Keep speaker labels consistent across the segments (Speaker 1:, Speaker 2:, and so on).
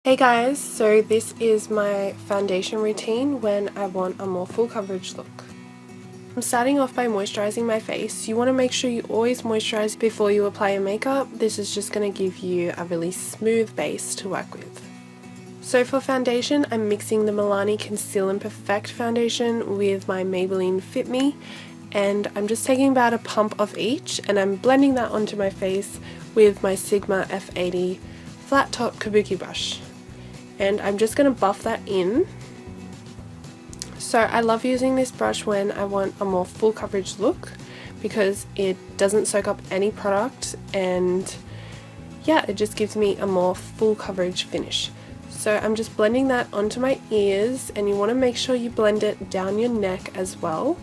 Speaker 1: Hey guys, so this is my foundation routine when I want a more full coverage look. I'm starting off by moisturizing my face. You want to make sure you always moisturize before you apply your makeup. This is just going to give you a really smooth base to work with. So for foundation, I'm mixing the Milani Conceal and Perfect foundation with my Maybelline Fit Me, and I'm just taking about a pump of each and I'm blending that onto my face with my Sigma F80 flat top kabuki brush. And I'm just going to buff that in. So I love using this brush when I want a more full coverage look because it doesn't soak up any product, and yeah, it just gives me a more full coverage finish. So I'm just blending that onto my ears, and you want to make sure you blend it down your neck as well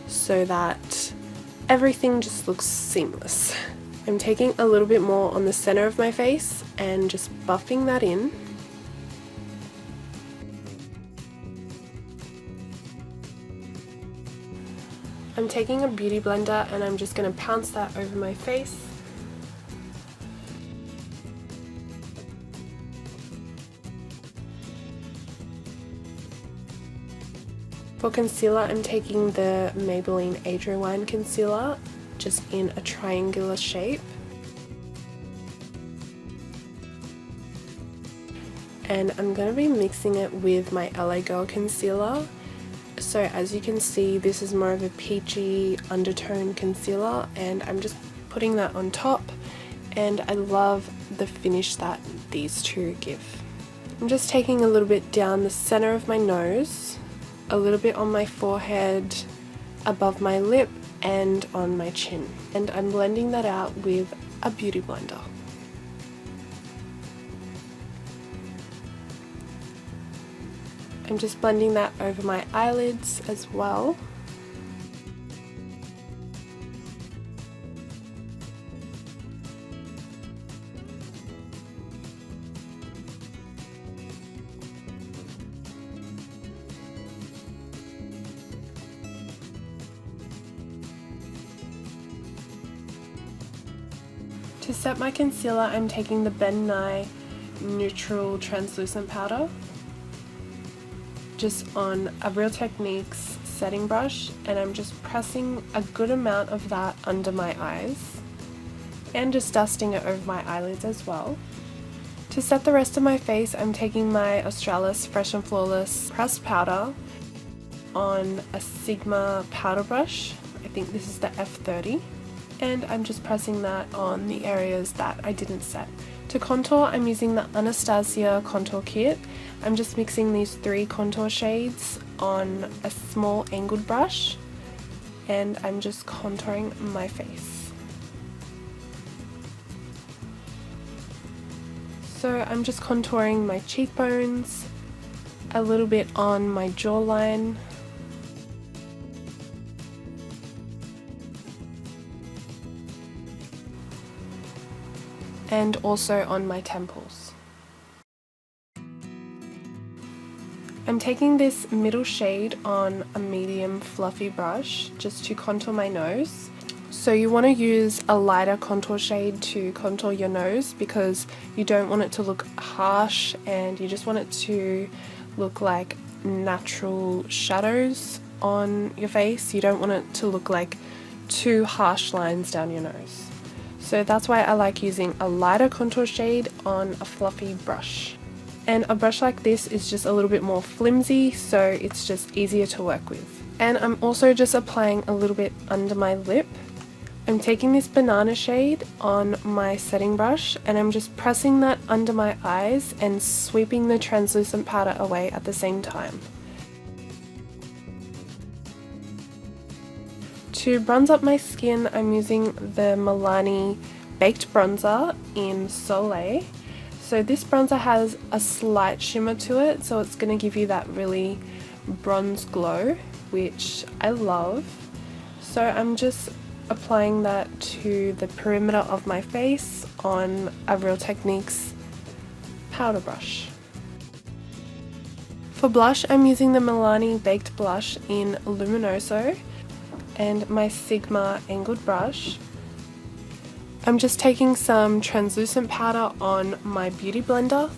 Speaker 1: so that everything just looks seamless. I'm taking a little bit more on the center of my face and just buffing that in. I'm taking a beauty blender and I'm just going to pounce that over my face. For concealer, I'm taking the Maybelline Age Rewind concealer, just in a triangular shape. And I'm going to be mixing it with my LA Girl concealer. So as you can see, this is more of a peachy undertone concealer, and I'm just putting that on top, and I love the finish that these two give. I'm just taking a little bit down the center of my nose, a little bit on my forehead, above my lip, and on my chin. And I'm blending that out with a beauty blender. I'm just blending that over my eyelids as well. To set my concealer, I'm taking the Ben Nye Neutral Translucent Powder, just on a Real Techniques setting brush, and I'm just pressing a good amount of that under my eyes and just dusting it over my eyelids as well. To set the rest of my face, I'm taking my Australis Fresh and Flawless pressed powder on a Sigma powder brush. I think this is the F30, and I'm just pressing that on the areas that I didn't set. To contour, I'm using the Anastasia contour kit. I'm just mixing these 3 contour shades on a small angled brush, and I'm just contouring my face. So I'm just contouring my cheekbones, a little bit on my jawline, and also on my temples. I'm taking this middle shade on a medium fluffy brush just to contour my nose. So you want to use a lighter contour shade to contour your nose because you don't want it to look harsh, and you just want it to look like natural shadows on your face. You don't want it to look like too harsh lines down your nose. So that's why I like using a lighter contour shade on a fluffy brush. And a brush like this is just a little bit more flimsy, so it's just easier to work with. And I'm also just applying a little bit under my lip. I'm taking this banana shade on my setting brush, and I'm just pressing that under my eyes and sweeping the translucent powder away at the same time. To bronze up my skin, I'm using the Milani Baked Bronzer in Soleil. So this bronzer has a slight shimmer to it, so it's going to give you that really bronze glow, which I love. So I'm just applying that to the perimeter of my face on a Real Techniques powder brush. For blush, I'm using the Milani Baked Blush in Luminoso and my Sigma angled brush. I'm just taking some translucent powder on my beauty blender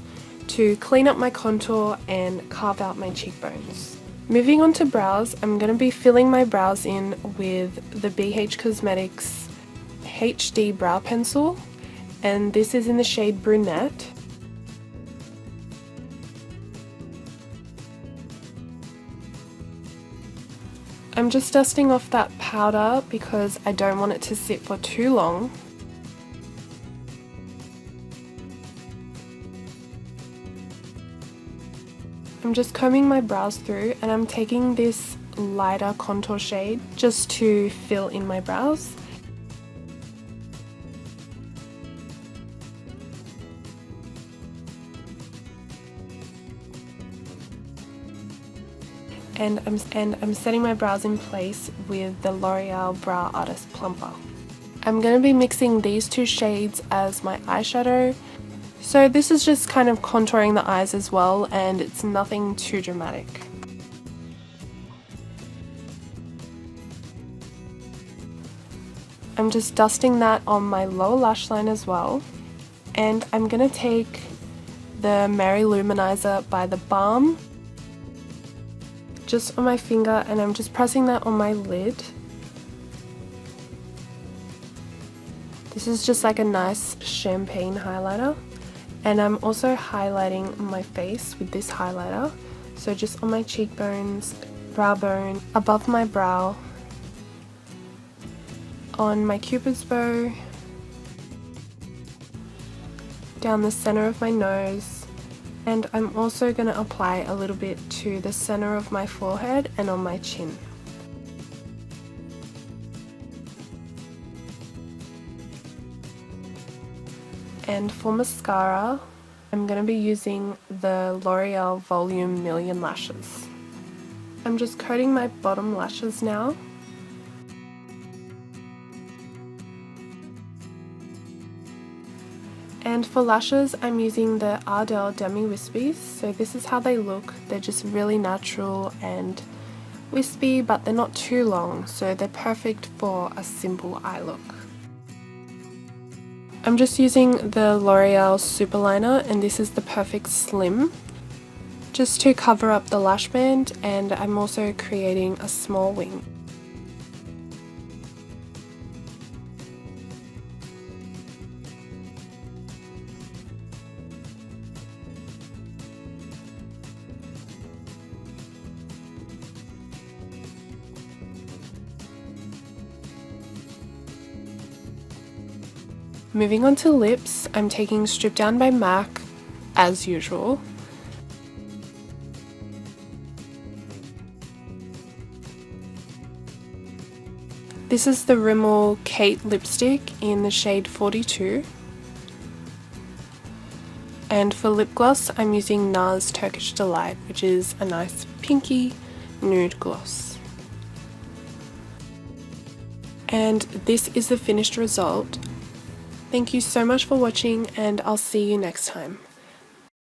Speaker 1: to clean up my contour and carve out my cheekbones. Moving on to brows, I'm going to be filling my brows in with the BH Cosmetics HD Brow Pencil, and this is in the shade Brunette. I'm just dusting off that powder because I don't want it to sit for too long. I'm just combing my brows through, and I'm taking this lighter contour shade just to fill in my brows. And I'm setting my brows in place with the L'Oreal Brow Artist Plumper. I'm going to be mixing these two shades as my eyeshadow. So this is just kind of contouring the eyes as well, and it's nothing too dramatic. I'm just dusting that on my lower lash line as well. And I'm going to take the Mary-Loumaniser by the Balm just on my finger, and I'm just pressing that on my lid. This is just like a nice champagne highlighter, and I'm also highlighting my face with this highlighter, so just on my cheekbones, brow bone, above my brow, on my cupid's bow, down the center of my nose. And I'm also going to apply a little bit to the center of my forehead and on my chin. And for mascara, I'm going to be using the L'Oreal Volume Million Lashes. I'm just coating my bottom lashes now. And for lashes, I'm using the Ardell Demi Wispies. So this is how they look. They're just really natural and wispy, but they're not too long, so they're perfect for a simple eye look. I'm just using the L'Oreal Superliner, and this is the Perfect Slim, just to cover up the lash band, and I'm also creating a small wing. Moving on to lips, I'm taking Strip Down by MAC as usual. This is the Rimmel Kate lipstick in the shade 42. And for lip gloss, I'm using Nars Turkish Delight, which is a nice pinky nude gloss. And this is the finished result. Thank you so much for watching, and I'll see you next time.